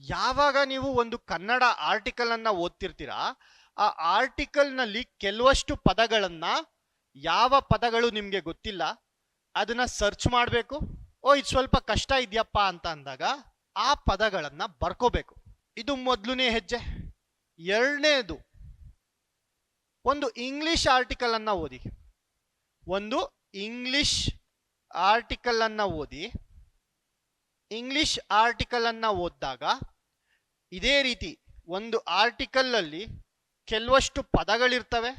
ಯಾವಾಗ ನೀವು ಒಂದು ಕನ್ನಡ ಆರ್ಟಿಕಲ್ ಅನ್ನ ಓದ್ತಿರ್ತೀರಾ, ಆ ಆರ್ಟಿಕಲ್ ನಲ್ಲಿ ಕೆಲವಷ್ಟು ಪದಗಳನ್ನ, ಯಾವ ಪದಗಳು ನಿಮ್ಗೆ ಗೊತ್ತಿಲ್ಲ ಅದನ್ನ ಸರ್ಚ್ ಮಾಡಬೇಕು. ಓ ಇದು ಸ್ವಲ್ಪ ಕಷ್ಟ ಇದೆಯಪ್ಪ ಅಂತ ಅಂದಾಗ ಆ ಪದಗಳನ್ನ ಬರ್ಕೋಬೇಕು. ಇದು ಮೊದಲನೇ ಹೆಜ್ಜೆ. ಎರಡನೇದು, ಒಂದು ಇಂಗ್ಲಿಷ್ ಆರ್ಟಿಕಲ್ ಅನ್ನ ಓದಿ. ಒಂದು ಇಂಗ್ಲಿಷ್ ಆರ್ಟಿಕಲ್ ಅನ್ನ ಓದಿ. ಇಂಗ್ಲಿಷ್ ಆರ್ಟಿಕಲ್ ಅನ್ನ ಓದಿದಾಗ ಇದೇ ರೀತಿ ಒಂದು ಆರ್ಟಿಕಲ್ ಅಲ್ಲಿ ಕೆಲವಷ್ಟು ಪದಗಳಿರ್ತವೆ,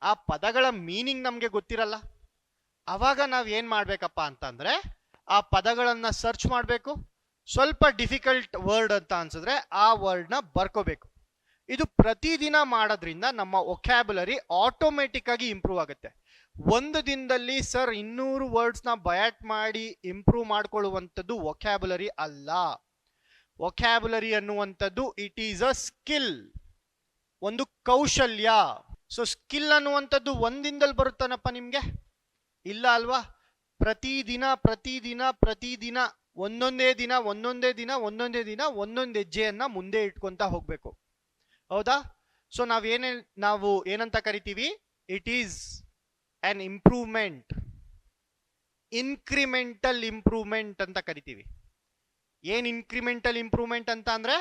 ಆ ಪದಗಳ ಮೀನಿಂಗ್ ನಮಗೆ ಗೊತ್ತಿರಲ್ಲ. ಅವಾಗ ನಾವು ಏನು ಮಾಡಬೇಕಪ್ಪ ಅಂತಂದ್ರೆ ಆ ಪದಗಳನ್ನು ಸರ್ಚ್ ಮಾಡಬೇಕು. ಸ್ವಲ್ಪ ಡಿಫಿಕಲ್ಟ್ ವರ್ಡ್ ಅಂತ ಅನ್ಸಿದ್ರೆ ಆ ವರ್ಡ್ನ ಬರ್ಕೋಬೇಕು. ಇದು ಪ್ರತಿದಿನ ಮಾಡೋದ್ರಿಂದ ನಮ್ಮ ವೊಕ್ಯಾಬುಲರಿ ಆಟೋಮೆಟಿಕ್ ಆಗಿ ಇಂಪ್ರೂವ್ ಆಗುತ್ತೆ. ಒಂದು ದಿನದಲ್ಲಿ ಸರ್ 200 ವರ್ಡ್ಸ್ನ ಬಯಾಟ್ ಮಾಡಿ ಇಂಪ್ರೂವ್ ಮಾಡ್ಕೊಳ್ಳುವಂಥದ್ದು ವೊಕ್ಯಾಬುಲರಿ ಅಲ್ಲ. ವೊಕ್ಯಾಬುಲರಿ ಅನ್ನುವಂಥದ್ದು ಇಟ್ ಈಸ್ ಅ ಸ್ಕಿಲ್, ಒಂದು ಕೌಶಲ್ಯ. ಸೊ ಸ್ಕಿಲ್ ಅನ್ನುವಂಥದ್ದು ಒಂದಿನದಲ್ಲಿ ಬರುತ್ತಾನಪ್ಪ ನಿಮ್ಗೆ? ಇಲ್ಲ ಅಲ್ವಾ? ಪ್ರತಿದಿನ ಪ್ರತಿದಿನ ಪ್ರತಿದಿನ ಒಂದೊಂದೇ ದಿನ ಒಂದೊಂದೇ ದಿನ ಒಂದೊಂದೇ ದಿನ ಒಂದೊಂದು ಹೆಜ್ಜೆಯನ್ನ ಮುಂದೆ ಇಟ್ಕೊಂತ ಹೋಗ್ಬೇಕು. ಹೌದಾ? ಸೊ ನಾವು ಏನಂತ ಕರಿತೀವಿ? It is an improvement, incremental improvement ಅಂತ ಕರಿತೀವಿ. ಏನ್ ಇನ್ಕ್ರಿಮೆಂಟಲ್ ಇಂಪ್ರೂವ್ಮೆಂಟ್ ಅಂತ ಅಂದ್ರೆ